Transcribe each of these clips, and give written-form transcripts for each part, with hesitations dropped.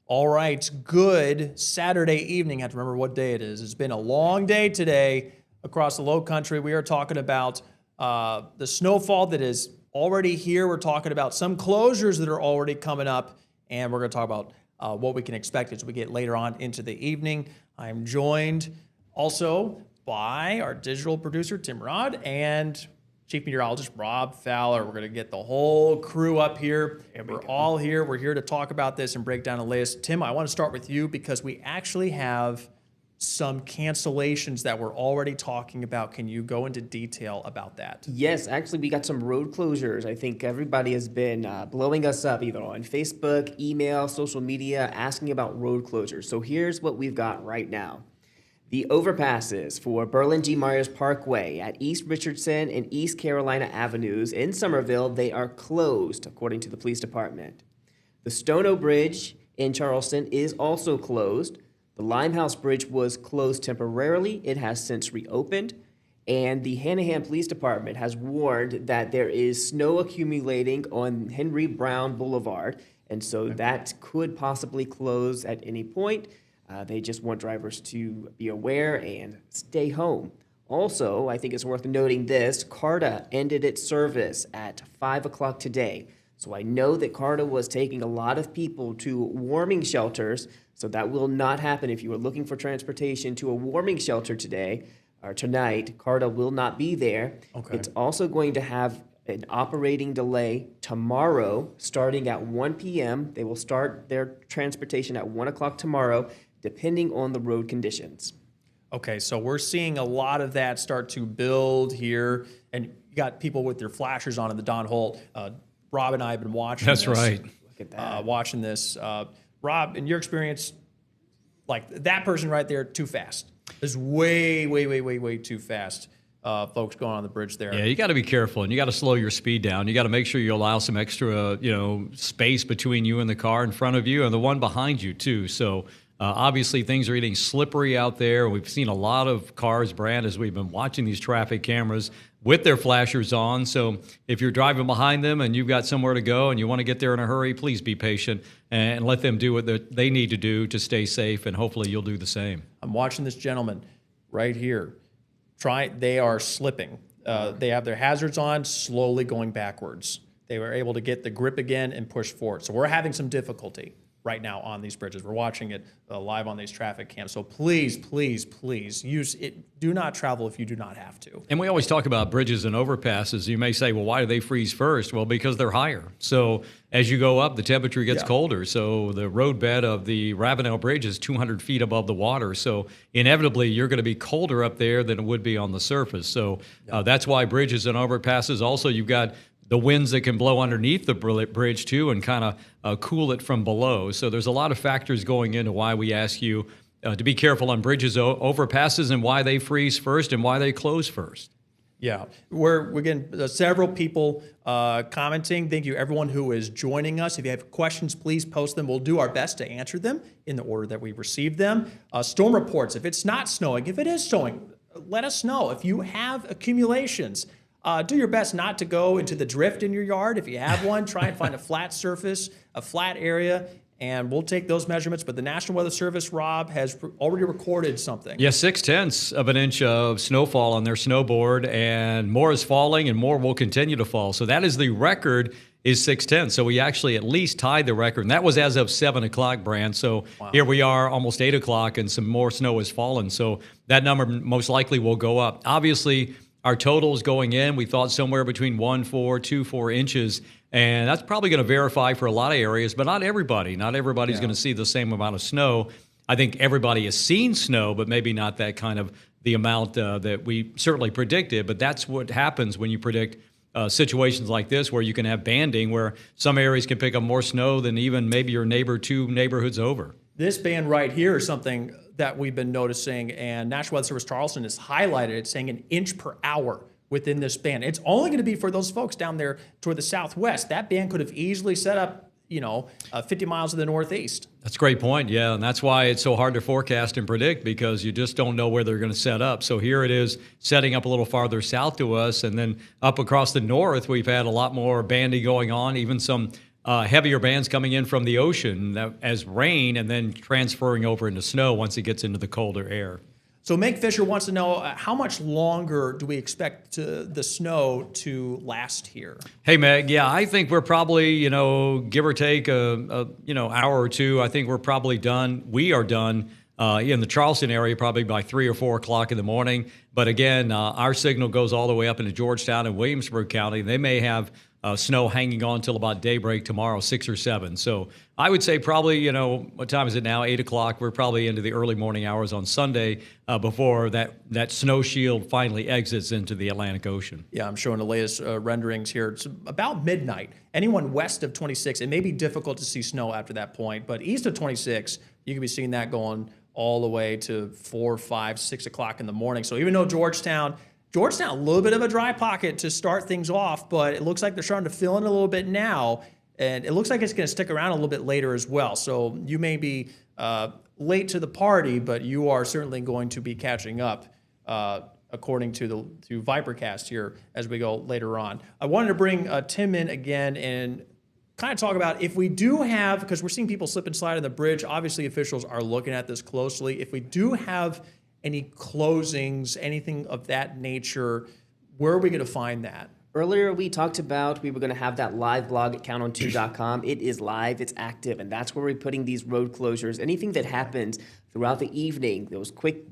All right, good Saturday evening. I have to remember what day it is. It's been a long day today across the Lowcountry. We are talking about the snowfall that is already here. We're talking about some closures that are already coming up, and we're going to talk about what we can expect as we get later on into the evening. I'm joined also by our digital producer, Tim Rod, and Chief Meteorologist Rob Fowler. We're going to get the whole crew up here. We're all here. We're here to talk about this and break down the latest. Tim, I want to start with you because we actually have some cancellations that we're already talking about. Can you go into detail about that? Yes, actually, we got some road closures. I think everybody has been blowing us up either on Facebook, email, social media, asking about road closures. So here's what we've got right now. The overpasses for Berlin G. Myers Parkway at East Richardson and East Carolina Avenues in Somerville, they are closed, according to the police department. The Stono Bridge in Charleston is also closed. The Limehouse Bridge was closed temporarily. It has since reopened. And the Hanahan Police Department has warned that there is snow accumulating on Henry Brown Boulevard, and so that could possibly close at any point. They just want drivers to be aware and stay home. Also, I think it's worth noting this, CARTA ended its service at 5 o'clock today. So I know that CARTA was taking a lot of people to warming shelters, so that will not happen. If you are looking for transportation to a warming shelter today or tonight, CARTA will not be there. Okay. It's also going to have an operating delay tomorrow starting at 1 p.m. They will start their transportation at 1 o'clock tomorrow, depending on the road conditions. Okay, so we're seeing a lot of that start to build here, and you got people with their flashers on in the Don Holt. Rob and I have been watching That's this. right. Look at that. Watching this. Rob, in your experience, like that person right there, too fast. It's way too fast. Folks going on the bridge there. Yeah, you got to be careful, and you got to slow your speed down. You got to make sure you allow some extra, space between you and the car in front of you and the one behind you too. So obviously things are getting slippery out there. We've seen a lot of cars, Brad, as we've been watching these traffic cameras with their flashers on. So if you're driving behind them and you've got somewhere to go and you want to get there in a hurry, please be patient and let them do what they need to do to stay safe, and hopefully you'll do the same. I'm watching this gentleman right here. They are slipping. They have their hazards on, slowly going backwards. They were able to get the grip again and push forward. So we're having some difficulty right now on these bridges. We're watching it live on these traffic cams. So please use it. Do not travel if you do not have to. And we always talk about bridges and overpasses. You may say, well, why do they freeze first? Well, because they're higher. So as you go up, the temperature gets colder. So the roadbed of the Ravenel Bridge is 200 feet above the water. So inevitably, you're going to be colder up there than it would be on the surface. So that's why bridges and overpasses. Also, you've got the winds that can blow underneath the bridge too and kind of cool it from below. So there's a lot of factors going into why we ask you to be careful on bridges, overpasses, and why they freeze first and why they close first. Yeah, we're getting several people commenting. Thank you, everyone who is joining us. If you have questions, please post them. We'll do our best to answer them in the order that we received them. Storm reports, if it's not snowing, if it is snowing, let us know. If you have accumulations, do your best not to go into the drift in your yard. If you have one, try and find a flat surface, a flat area, and we'll take those measurements. But the National Weather Service, Rob, has already recorded something. Yeah, 0.6 of an inch of snowfall on their snowboard, and more is falling, and more will continue to fall. So that is the record, is 0.6. So we actually at least tied the record, and that was as of 7 o'clock, Brand. So Here we are, almost 8 o'clock, and some more snow has fallen. So that number most likely will go up. Obviously, our totals going in, we thought somewhere between 1.4, 2.4 inches, and that's probably going to verify for a lot of areas, but not everybody. Not everybody's going to see the same amount of snow. I think everybody has seen snow, but maybe not that kind of the amount that we certainly predicted. But that's what happens when you predict situations like this, where you can have banding, where some areas can pick up more snow than even maybe your neighbor 2 neighborhoods over. This band right here is something that we've been noticing, and National Weather Service Charleston has highlighted it, saying an inch per hour within this band. It's only going to be for those folks down there toward the southwest. That band could have easily set up, 50 miles to the northeast. That's a great point, yeah, and that's why it's so hard to forecast and predict, because you just don't know where they're going to set up. So here it is setting up a little farther south to us, and then up across the north, we've had a lot more banding going on, even some heavier bands coming in from the ocean as rain and then transferring over into snow once it gets into the colder air. So Meg Fisher wants to know how much longer do we expect the snow to last here? Hey, Meg. Yeah, I think we're probably, give or take a hour or two. I think we're probably done. We are done in the Charleston area probably by 3 or 4 o'clock in the morning. But again, our signal goes all the way up into Georgetown and Williamsburg County. They may have snow hanging on till about daybreak tomorrow, 6 or 7. So I would say probably, what time is it now? 8 o'clock. We're probably into the early morning hours on Sunday before that snow shield finally exits into the Atlantic Ocean. Yeah, I'm showing the latest renderings here. It's about midnight. Anyone west of 26, it may be difficult to see snow after that point, but east of 26, you can be seeing that going all the way to 4, 5, 6 o'clock in the morning. So even though Georgetown, a little bit of a dry pocket to start things off, but it looks like they're starting to fill in a little bit now, and it looks like it's going to stick around a little bit later as well. So you may be late to the party, but you are certainly going to be catching up, according to Vipercast here as we go later on. I wanted to bring Tim in again and kind of talk about if we do have, because we're seeing people slip and slide on the bridge, obviously officials are looking at this closely. If we do have any closings, anything of that nature, where are we going to find that? Earlier, we talked about we were going to have that live blog at counton2.com. It is live, it's active, and that's where we're putting these road closures. Anything that happens throughout the evening, those quick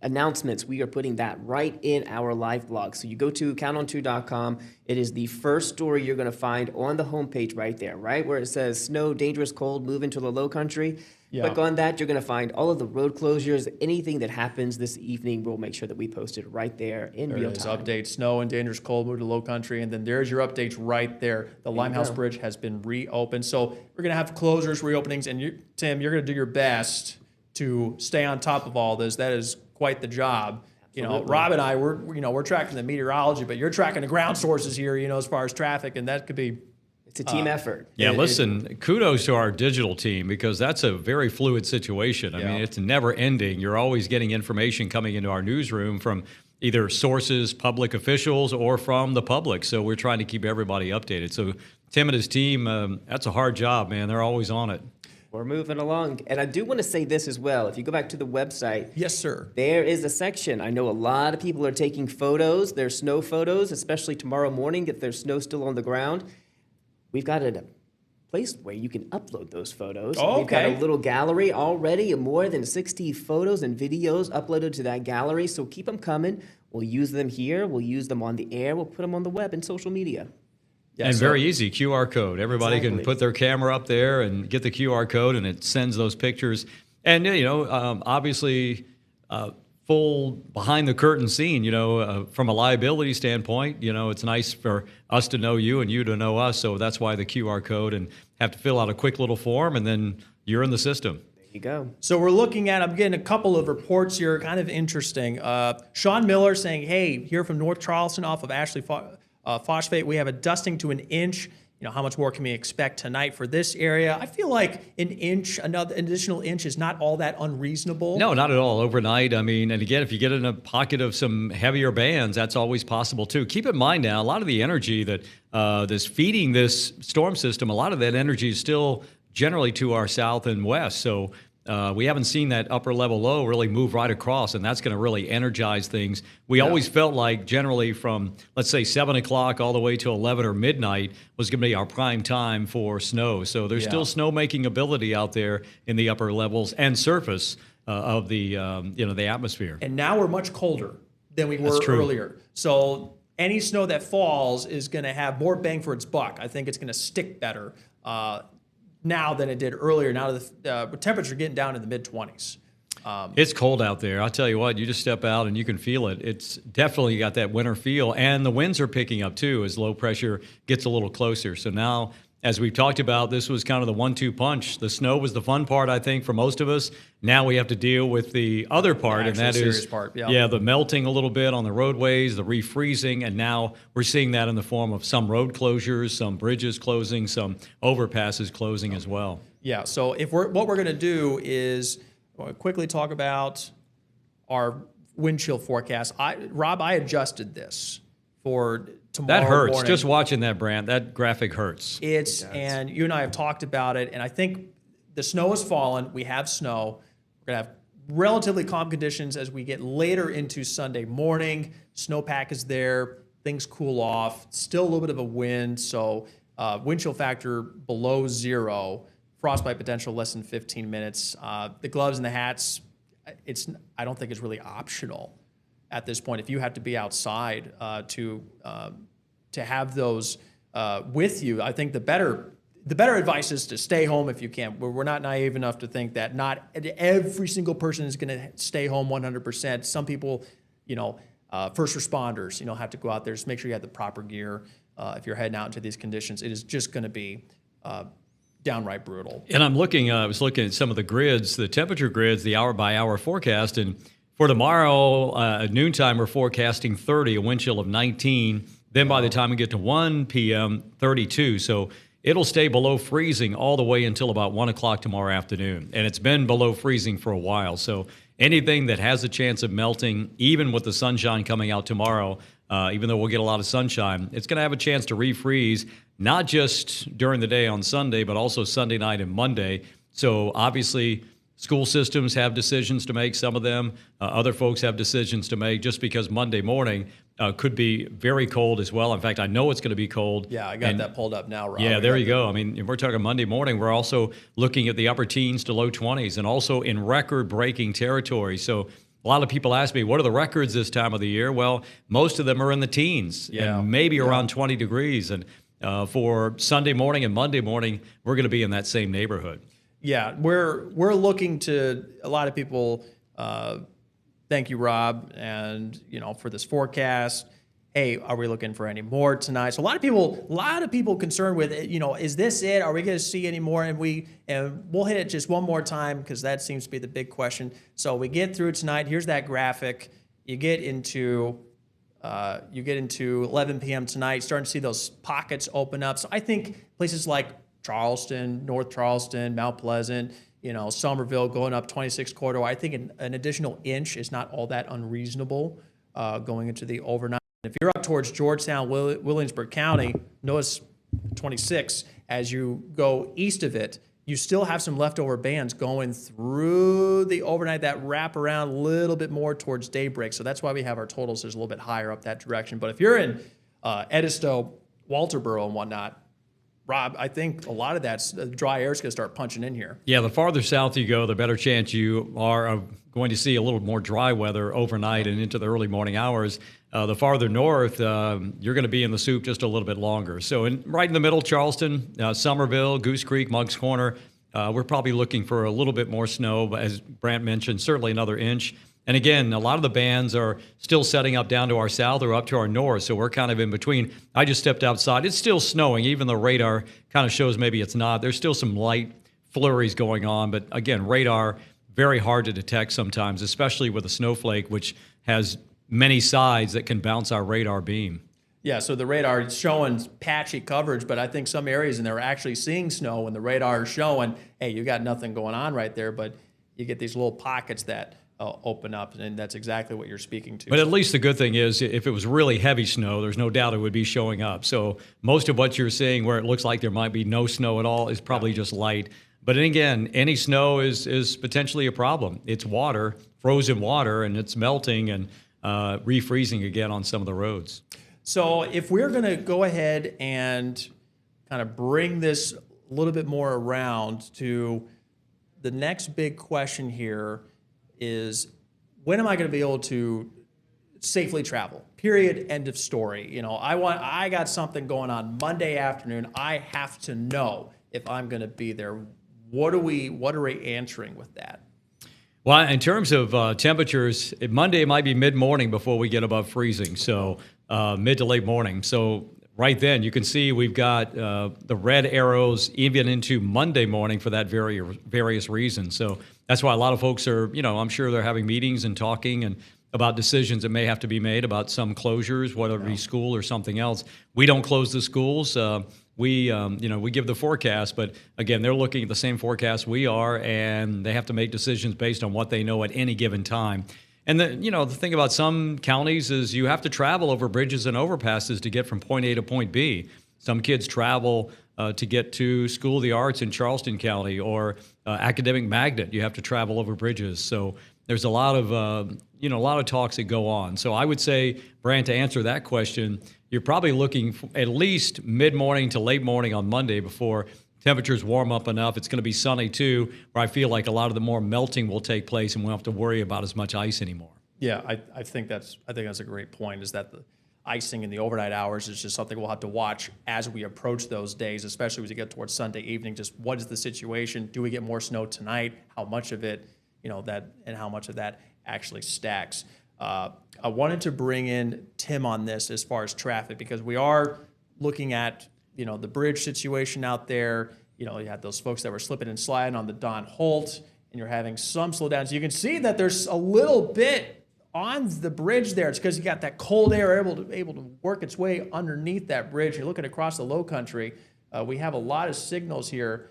announcements, we are putting that right in our live blog. So you go to counton2.com. It is the first story you're going to find on the homepage right there, right where it says snow, dangerous cold, move into the Lowcountry. Yeah. Click on that. You're going to find all of the road closures. Anything that happens this evening, we'll make sure that we post it right there in real time. Update, snow and dangerous cold, move to Lowcountry, and then there's your updates right there. The Limehouse Bridge has been reopened. So we're going to have closures, reopenings, and Tim, you're going to do your best to stay on top of all this. That is quite the job. Rob and I, we're tracking the meteorology, but you're tracking the ground sources here, as far as traffic, and that could be. It's a team effort. Yeah, listen, kudos to our digital team because that's a very fluid situation. I mean, it's never ending. You're always getting information coming into our newsroom from either sources, public officials, or from the public. So we're trying to keep everybody updated. So Tim and his team, that's a hard job, man. They're always on it. We're moving along. And I do want to say this as well. If you go back to the website. Yes, sir. There is a section. I know a lot of people are taking photos, their snow photos, especially tomorrow morning if there's snow still on the ground. We've got a place where you can upload those photos. Oh, We've got a little gallery already, more than 60 photos and videos uploaded to that gallery. So keep them coming. We'll use them here. We'll use them on the air. We'll put them on the web and social media. Yeah, and very easy, QR code. Everybody can put their camera up there and get the QR code, and it sends those pictures. And, obviously, full behind-the-curtain scene, from a liability standpoint, it's nice for us to know you and you to know us. So that's why the QR code, and have to fill out a quick little form, and then you're in the system. There you go. So we're looking at, I'm getting a couple of reports here, kind of interesting. Sean Miller saying, hey, here from North Charleston off of Ashley Phosphate, we have a dusting to an inch. How much more can we expect tonight for this area? I feel like an additional inch is not all that unreasonable. No, not at all. Overnight, I mean, and again, if you get in a pocket of some heavier bands, that's always possible too. Keep in mind now, a lot of the energy that that's feeding this storm system, a lot of that energy is still generally to our south and west. So we haven't seen that upper level low really move right across, and that's going to really energize things. We always felt like generally from, let's say, 7 o'clock all the way to 11 or midnight was going to be our prime time for snow. So there's still snow-making ability out there in the upper levels and surface of the atmosphere. And now we're much colder than we were earlier. So any snow that falls is going to have more bang for its buck. I think it's going to stick better now than it did earlier. Now the temperature getting down in the mid-20s. It's cold out there. I'll tell you what, you just step out and you can feel it. It's definitely got that winter feel, and the winds are picking up too as low pressure gets a little closer. So now, as we've talked about, this was kind of the 1-2 punch. The snow was the fun part, I think, for most of us. Now we have to deal with the other part, and that is the melting a little bit on the roadways, the refreezing, and now we're seeing that in the form of some road closures, some bridges closing, some overpasses closing as well. Yeah, so what we're going to do is quickly talk about our wind chill forecast. Rob, I adjusted this for tomorrow That hurts. morning. Just watching that, Brant, that graphic hurts. And you and I have talked about it, and I think the snow has fallen. We have snow. We're going to have relatively calm conditions as we get later into Sunday morning. Snowpack is there. Things cool off. Still a little bit of a wind, so wind chill factor below 0. Frostbite potential less than 15 minutes. The gloves and the hats, I don't think it's really optional at this point. If you have to be outside to have those with you, I think the better advice is to stay home if you can. We're not naive enough to think that not every single person is going to stay home 100%. Some people, first responders, have to go out there. Just make sure you have the proper gear if you're heading out into these conditions. It is just going to be downright brutal. And I was looking at some of the grids, the temperature grids, the hour-by-hour forecast, and for tomorrow at noontime, we're forecasting 30, a wind chill of 19. Then by the time we get to 1 p.m., 32. So it'll stay below freezing all the way until about 1 o'clock tomorrow afternoon. And it's been below freezing for a while. So anything that has a chance of melting, even with the sunshine coming out tomorrow, even though we'll get a lot of sunshine, it's going to have a chance to refreeze, not just during the day on Sunday, but also Sunday night and Monday. So obviously, school systems have decisions to make, some of them. Other folks have decisions to make just because Monday morning could be very cold as well. In fact, I know it's going to be cold. Yeah, I got that pulled up now, Rob. Yeah, there you go. I mean, if we're talking Monday morning, we're also looking at the upper teens to low 20s and also in record-breaking territory. So a lot of people ask me, what are the records this time of the year? Well, most of them are in the teens and maybe around 20 degrees. And for Sunday morning and Monday morning, we're going to be in that same neighborhood. Yeah, we're looking to a lot of people. Thank you, Rob, and for this forecast. Hey, are we looking for any more tonight? So a lot of people concerned with is this it? Are we going to see any more? And we'll hit it just one more time because that seems to be the big question. So we get through tonight. Here's that graphic. You get into 11 p.m. tonight. Starting to see those pockets open up. So I think places like Charleston, North Charleston, Mount Pleasant, Somerville going up 26 corridor. I think an additional inch is not all that unreasonable going into the overnight. If you're up towards Georgetown, Williamsburg County, notice 26. As you go east of it, you still have some leftover bands going through the overnight that wrap around a little bit more towards daybreak. So that's why we have our totals there's a little bit higher up that direction. But if you're in Edisto, Walterboro, and whatnot, Rob, I think a lot of that's dry air is going to start punching in here. Yeah, the farther south you go, the better chance you are going to see a little more dry weather overnight and into the early morning hours. The farther north, you're going to be in the soup just a little bit longer. So right in the middle, Charleston, Somerville, Goose Creek, Muggs Corner, we're probably looking for a little bit more snow. As Brant mentioned, certainly another inch. And again, a lot of the bands are still setting up down to our south or up to our north, so we're kind of in between. I just stepped outside. It's still snowing, even though radar kind of shows maybe it's not. There's still some light flurries going on, but again, radar, very hard to detect sometimes, especially with a snowflake, which has many sides that can bounce our radar beam. Yeah, so the radar is showing patchy coverage, but I think some areas, and they're actually seeing snow, and the radar is showing, hey, you got nothing going on right there, but you get these little pockets that open up, and that's exactly what you're speaking to. But at least the good thing is, if it was really heavy snow, there's no doubt it would be showing up. So most of what you're seeing where it looks like there might be no snow at all is probably just light. But then again, any snow is potentially a problem. It's water, frozen water, and it's melting and refreezing again on some of the roads. So if we're going to go ahead and kind of bring this a little bit more around to the next big question here is, when am I going to be able to safely travel? Period. End of story. I got something going on Monday afternoon. I have to know if I'm going to be there. What are we answering with that? Well, in terms of temperatures, Monday might be mid-morning before we get above freezing, so mid to late morning. So right then, you can see we've got the red arrows even into Monday morning for that various reasons. So that's why a lot of folks are, I'm sure they're having meetings and talking and about decisions that may have to be made about some closures, whether it be school or something else. We don't close the schools. We give the forecast, but again, they're looking at the same forecast we are, and they have to make decisions based on what they know at any given time. And the thing about some counties is you have to travel over bridges and overpasses to get from point A to point B. Some kids travel to get to School of the Arts in Charleston County or Academic Magnet. You have to travel over bridges. So there's a lot of a lot of talks that go on. So I would say, Brant, to answer that question, you're probably looking at least mid-morning to late morning on Monday before temperatures warm up enough. It's going to be sunny too, where I feel like a lot of the more melting will take place and we won't have to worry about as much ice anymore. Yeah, I think that's a great point, is that the icing in the overnight hours is just something we'll have to watch as we approach those days, especially as we get towards Sunday evening. Just what is the situation? Do we get more snow tonight? How much of it, and how much of that actually stacks? I wanted to bring in Tim on this as far as traffic, because we are looking at the bridge situation out there. You had those folks that were slipping and sliding on the Don Holt, and you're having some slowdowns. You can see that there's a little bit on the bridge there. It's because you got that cold air able to work its way underneath that bridge. You're looking across the Lowcountry. We have a lot of signals here.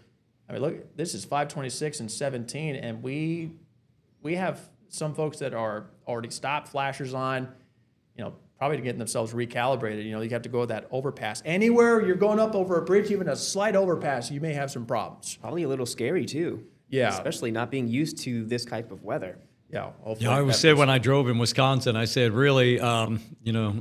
I mean, look, this is 526 and 17, and we have some folks that are already stopped, flashers on, probably getting themselves recalibrated. You have to go that overpass. Anywhere you're going up over a bridge, even a slight overpass, you may have some problems. Probably a little scary too. Yeah. Especially not being used to this type of weather. Yeah. I always said when I drove in Wisconsin, I said, really,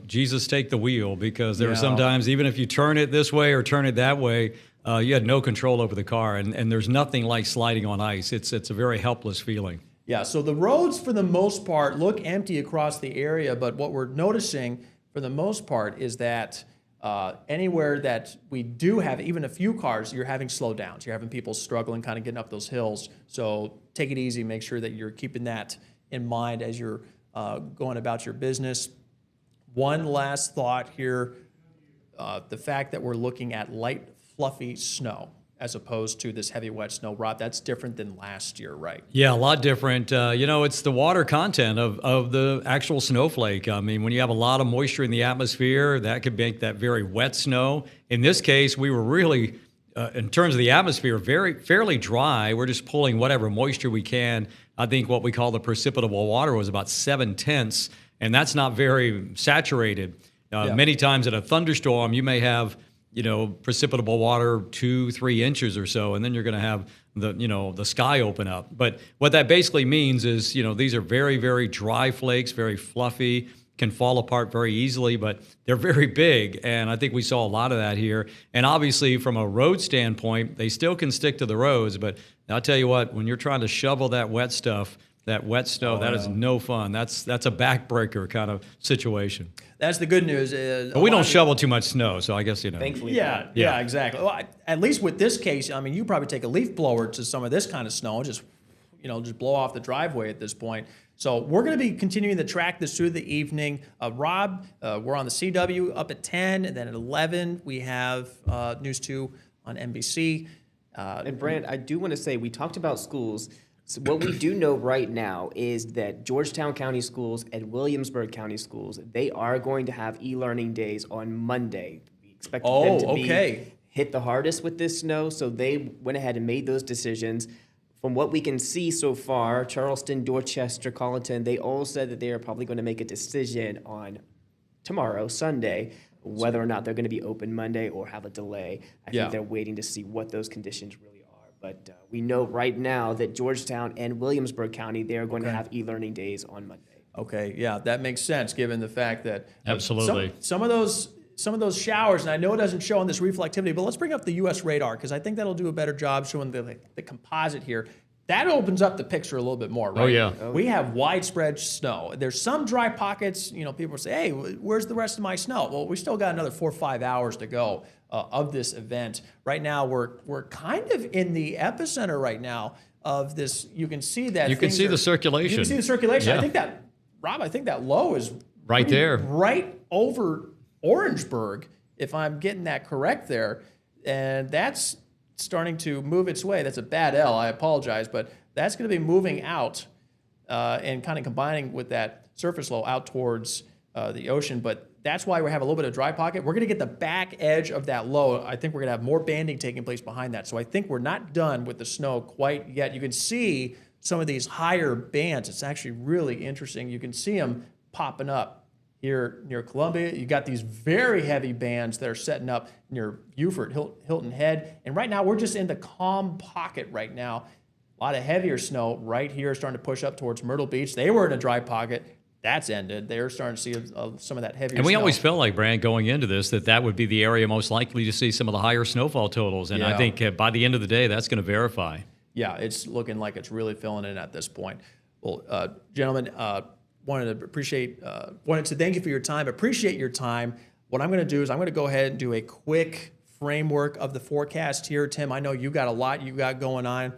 Jesus, take the wheel, because there are sometimes, even if you turn it this way or turn it that way, you had no control over the car, and there's nothing like sliding on ice. It's a very helpless feeling. Yeah, so the roads for the most part look empty across the area, but what we're noticing for the most part is that anywhere that we do have even a few cars, you're having slowdowns. You're having people struggling, kind of getting up those hills. So take it easy. Make sure that you're keeping that in mind as you're going about your business. One last thought here, the fact that we're looking at light, fluffy snow as opposed to this heavy, wet snow. Rob, that's different than last year, right? Yeah, a lot different. It's the water content of the actual snowflake. I mean, when you have a lot of moisture in the atmosphere, that could make that very wet snow. In this case, we were really, in terms of the atmosphere, fairly dry. We're just pulling whatever moisture we can. I think what we call the precipitable water was about 7/10, and that's not very saturated. Many times in a thunderstorm, you may have precipitable water 2-3 inches or so, and then you're going to have the sky open up. But what that basically means is, these are very, very dry flakes, very fluffy, can fall apart very easily, but they're very big. And I think we saw a lot of that here. And obviously, from a road standpoint, they still can stick to the roads. But I'll tell you what, when you're trying to shovel that wet stuff, that wet snow, that is no fun. That's a backbreaker kind of situation. That's the good news. But we don't shovel too much snow, so I guess, Thankfully. Yeah, exactly. Well, at least with this case, I mean, you probably take a leaf blower to some of this kind of snow and just blow off the driveway at this point. So we're going to be continuing to track this through the evening. Rob, we're on the CW up at 10, and then at 11 we have News 2 on NBC. And Brant, I do want to say, we talked about schools. So what we do know right now is that Georgetown County Schools and Williamsburg County Schools, they are going to have e-learning days on Monday. We expect them to be hit the hardest with this snow, so they went ahead and made those decisions. From what we can see so far, Charleston, Dorchester, Colleton, they all said that they are probably going to make a decision on tomorrow, Sunday, whether or not they're going to be open Monday or have a delay. I think they're waiting to see what those conditions really are. But we know right now that Georgetown and Williamsburg County, they are going to have e-learning days on Monday. Okay, yeah, that makes sense given the fact that Absolutely. some of those showers, and I know it doesn't show on this reflectivity, but let's bring up the U.S. radar, because I think that'll do a better job showing the composite here. That opens up the picture a little bit more, right? Oh, yeah. We have widespread snow. There's some dry pockets. People say, hey, where's the rest of my snow? Well, we still got another 4 or 5 hours to go of this event. Right now, we're kind of in the epicenter right now of this. You can see that. You can see the circulation. You can see the circulation. Yeah. I think that low is right there. Right over Orangeburg, if I'm getting that correct there. And that's starting to move its way. That's a bad L, I apologize, but that's going to be moving out and kind of combining with that surface low out towards the ocean. But that's why we have a little bit of dry pocket. We're going to get the back edge of that low. I think we're going to have more banding taking place behind that. So I think we're not done with the snow quite yet. You can see some of these higher bands. It's actually really interesting. You can see them popping up here near Columbia. You got these very heavy bands that are setting up near Beaufort, Hilton Head. And right now, we're just in the calm pocket right now. A lot of heavier snow right here starting to push up towards Myrtle Beach. They were in a dry pocket. That's ended. They're starting to see some of that heavier snow. And we always felt like, Brant, going into this, that would be the area most likely to see some of the higher snowfall totals. And I think by the end of the day, that's going to verify. Yeah, it's looking like it's really filling in at this point. Well, gentlemen, wanted to thank you for your time. Appreciate your time. What I'm going to do is I'm going to go ahead and do a quick framework of the forecast here. Tim, I know you got a lot you got going on.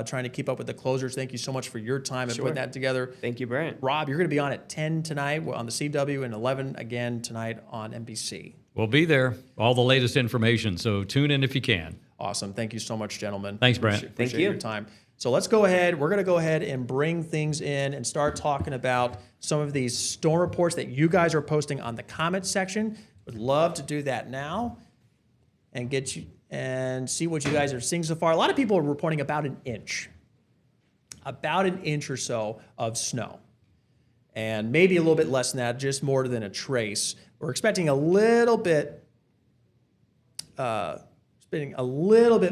Trying to keep up with the closers. Thank you so much for your time and putting that together. Thank you, Brant. Rob, you're going to be on at 10 tonight on the CW and 11 again tonight on NBC. We'll be there. All the latest information. So tune in if you can. Awesome. Thank you so much, gentlemen. Thanks, Brant. Appreciate your time. So let's go ahead. We're going to go ahead and bring things in and start talking about some of these storm reports that you guys are posting on the comment section. Would love to do that now and get you and see what you guys are seeing so far. A lot of people are reporting about an inch or so of snow, and maybe a little bit less than that, just more than a trace. We're expecting a little bit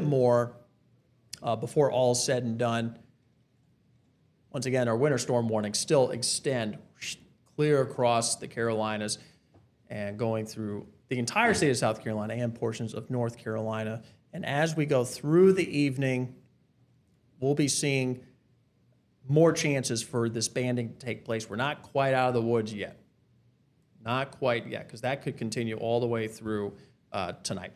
more before all's said and done. Once again, our winter storm warnings still extend clear across the Carolinas and going through the entire state of South Carolina and portions of North Carolina. And as we go through the evening, we'll be seeing more chances for this banding to take place. We're not quite out of the woods yet. Not quite yet, because that could continue all the way through tonight.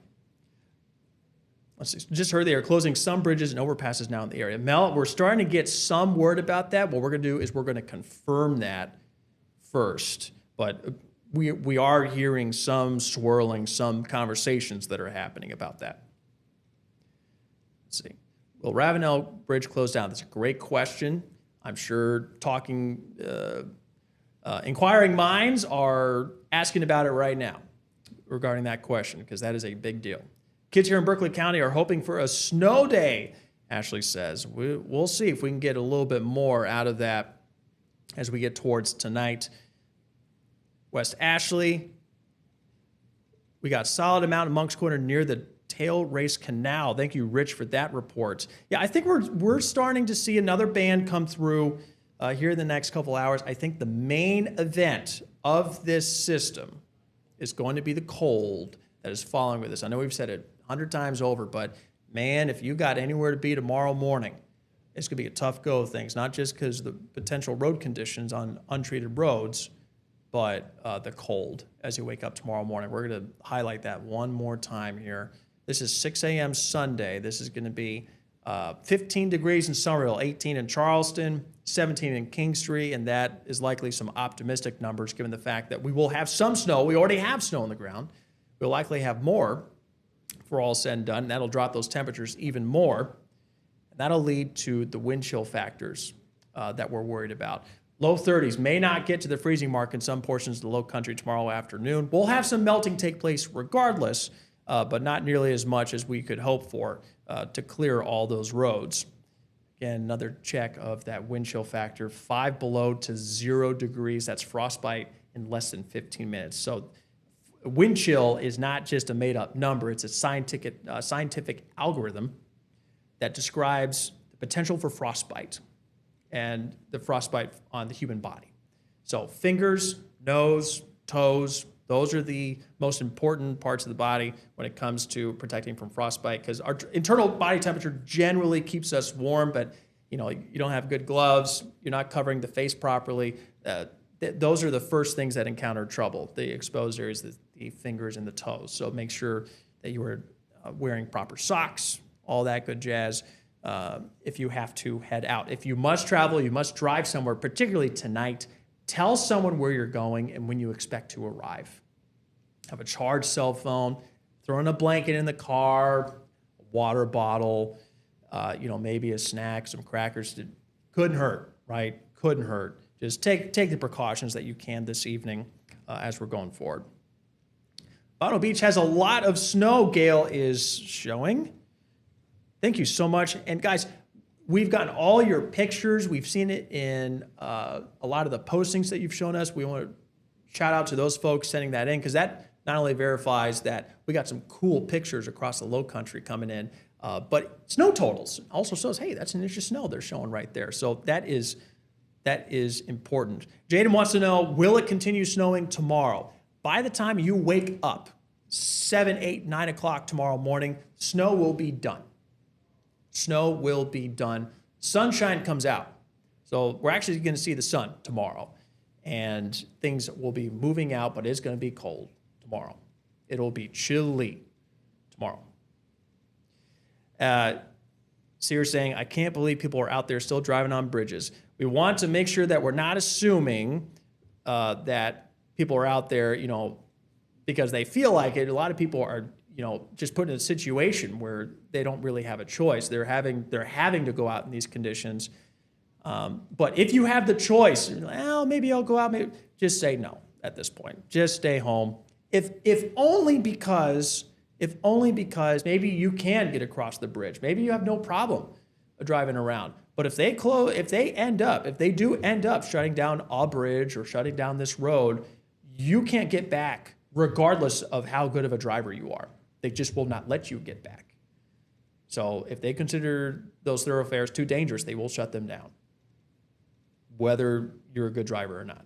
Let's see. Just heard they are closing some bridges and overpasses now in the area. Mel, we're starting to get some word about that. What we're going to do is we're going to confirm that first. But we are hearing some swirling, some conversations that are happening about that. Let's see. Will Ravenel Bridge close down? That's a great question. I'm sure inquiring minds are asking about it right now regarding that question, because that is a big deal. Kids here in Berkeley County are hoping for a snow day, Ashley says. We'll see if we can get a little bit more out of that as we get towards tonight. West Ashley, we got solid amount of Monk's Corner near the Tail Race Canal. Thank you, Rich, for that report. Yeah, I think we're starting to see another band come through here in the next couple hours. I think the main event of this system is going to be the cold that is following with this. I know we've said it 100 times over, but man, if you got anywhere to be tomorrow morning, it's going to be a tough go of things, not just because of the potential road conditions on untreated roads, but the cold as you wake up tomorrow morning. We're going to highlight that one more time here. This is 6 a.m. Sunday. This is going to be 15 degrees in Somerville, 18 in Charleston, 17 in Kingstree, and that is likely some optimistic numbers given the fact that we will have some snow. We already have snow on the ground. We'll likely have more for all said and done. That'll drop those temperatures even more. And that'll lead to the wind chill factors that we're worried about. Low 30s may not get to the freezing mark in some portions of the Lowcountry tomorrow afternoon. We'll have some melting take place regardless, but not nearly as much as we could hope for to clear all those roads. Again, another check of that wind chill factor, 5 below to 0 degrees. That's frostbite in less than 15 minutes. So wind chill is not just a made-up number. It's a scientific algorithm that describes the potential for frostbite and the frostbite on the human body. So fingers, nose, toes, those are the most important parts of the body when it comes to protecting from frostbite, because our internal body temperature generally keeps us warm, but you don't have good gloves, you're not covering the face properly. Those are the first things that encounter trouble, the exposed areas, the fingers and the toes. So make sure that you are wearing proper socks, all that good jazz, if you have to head out. If you must travel, you must drive somewhere, particularly tonight, tell someone where you're going and when you expect to arrive. Have a charged cell phone, throw in a blanket in the car, a water bottle, maybe a snack, some crackers. Couldn't hurt, right? Couldn't hurt. Just take the precautions that you can this evening as we're going forward. Bottle Beach has a lot of snow, Gail is showing. Thank you so much. And guys, we've gotten all your pictures. We've seen it in a lot of the postings that you've shown us. We want to shout out to those folks sending that in, because that not only verifies that we got some cool pictures across the Lowcountry coming in, but snow totals also shows, hey, that's an inch of snow they're showing right there. So that is important. Jaden wants to know, will it continue snowing tomorrow? By the time you wake up, 7, 8, 9 o'clock tomorrow morning, snow will be done. Snow will be done. Sunshine comes out. So we're actually going to see the sun tomorrow. And things will be moving out, but it's going to be cold tomorrow. It'll be chilly tomorrow. Sears saying, I can't believe people are out there still driving on bridges. We want to make sure that we're not assuming that people are out there, because they feel like it. A lot of people are, just put in a situation where they don't really have a choice. They're having to go out in these conditions. But if you have the choice, well, maybe I'll go out. Maybe, just say no at this point. Just stay home. If only because maybe you can get across the bridge. Maybe you have no problem driving around. But if they do end up shutting down a bridge or shutting down this road, you can't get back regardless of how good of a driver you are. They just will not let you get back. So if they consider those thoroughfares too dangerous, they will shut them down, whether you're a good driver or not.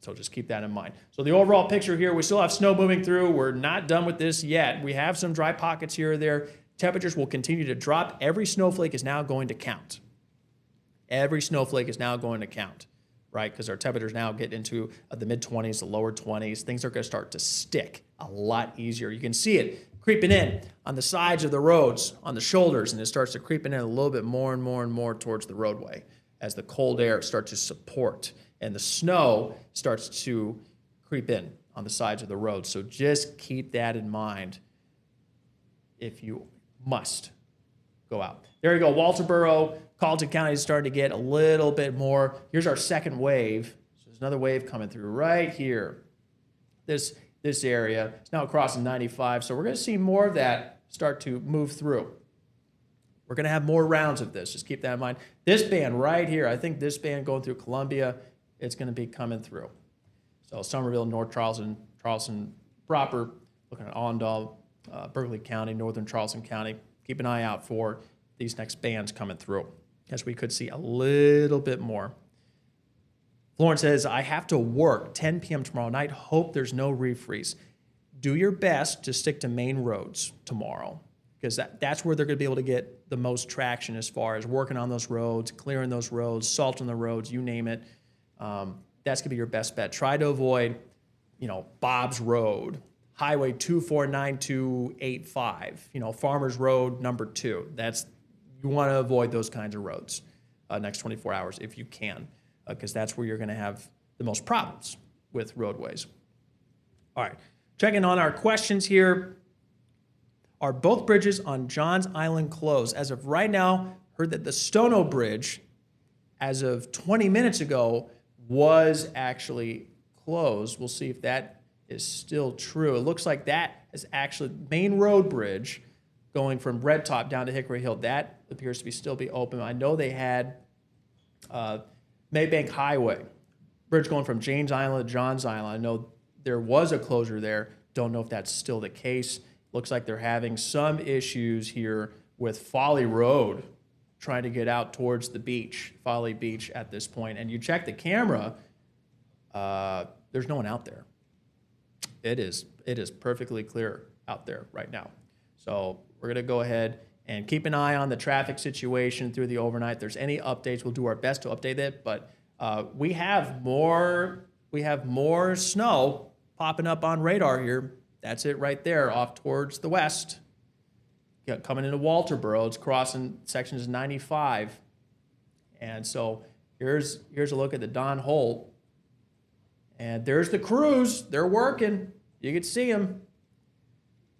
So just keep that in mind. So the overall picture here, we still have snow moving through. We're not done with this yet. We have some dry pockets here or there. Temperatures will continue to drop. Every snowflake is now going to count. Every snowflake is now going to count, right? Because our temperatures now get into the mid-20s, the lower 20s. Things are going to start to stick a lot easier. You can see it creeping in on the sides of the roads, on the shoulders, and it starts to creep in a little bit more and more and more towards the roadway as the cold air starts to support and the snow starts to creep in on the sides of the road. So just keep that in mind if you must go out. There you go. Walterboro, Carleton County is starting to get a little bit more. Here's our second wave. So there's another wave coming through right here. This area. It's now crossing 95. So we're going to see more of that start to move through. We're going to have more rounds of this. Just keep that in mind. This band right here, I think this band going through Columbia, it's going to be coming through. So Somerville, North Charleston proper, looking at Allendale, Berkeley County, Northern Charleston County. Keep an eye out for these next bands coming through, as we could see a little bit more. Florence says, I have to work 10 p.m. tomorrow night. Hope there's no refreeze. Do your best to stick to main roads tomorrow, because that's where they're going to be able to get the most traction as far as working on those roads, clearing those roads, salting the roads, you name it. That's going to be your best bet. Try to avoid, Bob's Road, Highway 249-285, Farmers Road number 2. You want to avoid those kinds of roads next 24 hours if you can, because that's where you're going to have the most problems with roadways. All right, checking on our questions here. Are both bridges on Johns Island closed? As of right now, heard that the Stono Bridge, as of 20 minutes ago, was actually closed. We'll see if that is still true. It looks like that is actually main road bridge going from Red Top down to Hickory Hill. That appears to still be open. I know they had Maybank Highway, bridge going from James Island to Johns Island. I know there was a closure there. Don't know if that's still the case. Looks like they're having some issues here with Folly Road, trying to get out towards the beach, Folly Beach at this point. And you check the camera, there's no one out there. It is perfectly clear out there right now. So we're going to go ahead and keep an eye on the traffic situation through the overnight. If there's any updates, we'll do our best to update it. But we have more snow popping up on radar here. That's it right there, off towards the west. Coming into Walterboro, it's crossing sections 95. And so here's a look at the Don Holt. And there's the crews. They're working. You can see them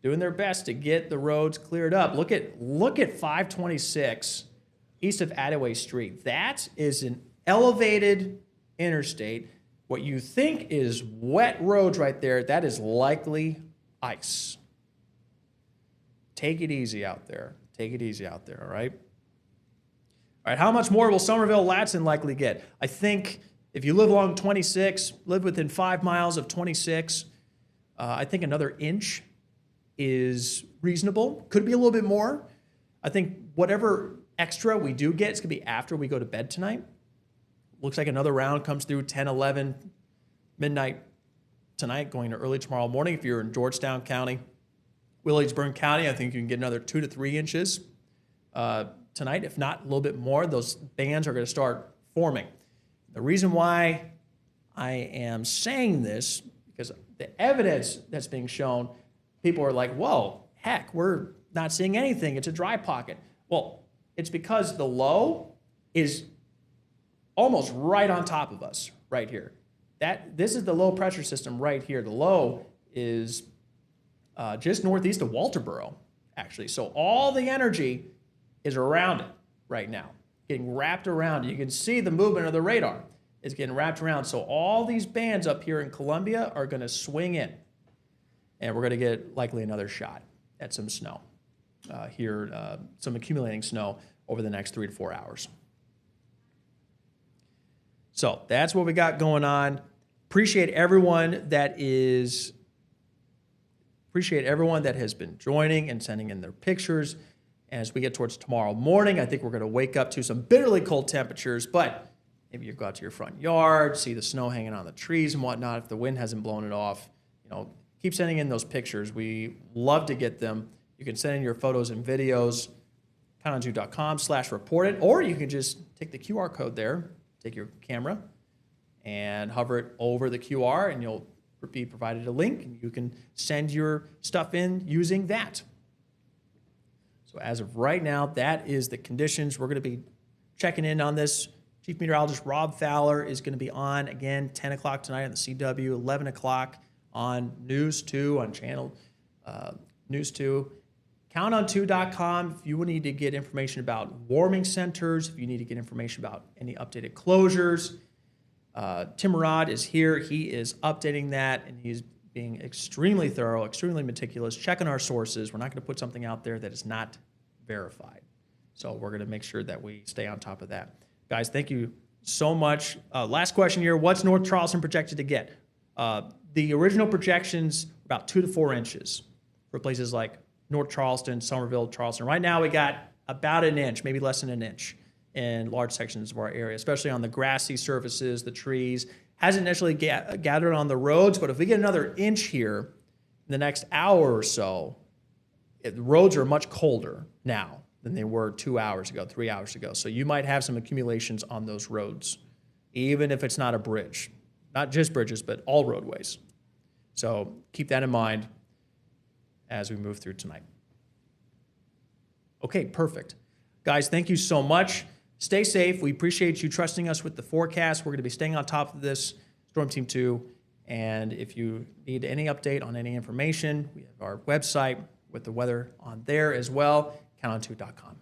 doing their best to get the roads cleared up. Look at 526 east of Attaway Street. That is an elevated interstate. What you think is wet roads right there, that is likely ice. Take it easy out there. Take it easy out there, all right? All right, how much more will Somerville-Latson likely get? I think if you live along 26, live within 5 miles of 26, I think another inch is reasonable. Could be a little bit more. I think whatever extra we do get, it's going to be after we go to bed tonight. Looks like another round comes through 10, 11, midnight tonight, going to early tomorrow morning. If you're in Georgetown County, Williamsburg County, I think you can get another 2 to 3 inches tonight. If not, a little bit more. Those bands are going to start forming. The reason why I am saying this, because the evidence that's being shown, people are like, whoa, heck, we're not seeing anything. It's a dry pocket. Well, it's because the low is almost right on top of us right here. This is the low pressure system right here. The low is just northeast of Walterboro, actually. So all the energy is around it right now, getting wrapped around. You can see the movement of the radar. It's getting wrapped around. So all these bands up here in Columbia are going to swing in, and we're going to get likely another shot at some snow here, some accumulating snow over the next 3 to 4 hours. So that's what we got going on. Appreciate everyone that has been joining and sending in their pictures. As we get towards tomorrow morning, I think we're going to wake up to some bitterly cold temperatures, but maybe you go out to your front yard, see the snow hanging on the trees and whatnot. If the wind hasn't blown it off, keep sending in those pictures. We love to get them. You can send in your photos and videos, countdown2.com/report it, or you can just take the QR code there, take your camera and hover it over the QR, and you'll be provided a link, and you can send your stuff in using that. So as of right now, that is the conditions. We're going to be checking in on this. Chief Meteorologist Rob Fowler is going to be on again 10 o'clock tonight on the CW, 11 o'clock on News 2, on channel News 2. Countdown2.com if you need to get information about warming centers, if you need to get information about any updated closures. Tim Rod is here. He is updating that, and he's being extremely thorough, extremely meticulous, checking our sources. We're not going to put something out there that is not verified. So we're going to make sure that we stay on top of that. Guys, thank you so much. Last question here. What's North Charleston projected to get? The original projections, about 2 to 4 inches for places like North Charleston, Somerville, Charleston. Right now we got about an inch, maybe less than an inch in large sections of our area, especially on the grassy surfaces, the trees. Hasn't necessarily gathered on the roads, but if we get another inch here in the next hour or so, the roads are much colder now than they were 2 hours ago, 3 hours ago. So you might have some accumulations on those roads, even if it's not a bridge. Not just bridges, but all roadways. So keep that in mind as we move through tonight. Okay, perfect. Guys, thank you so much. Stay safe. We appreciate you trusting us with the forecast. We're going to be staying on top of this, Storm Team 2. And if you need any update on any information, we have our website with the weather on there as well, countdown2.com.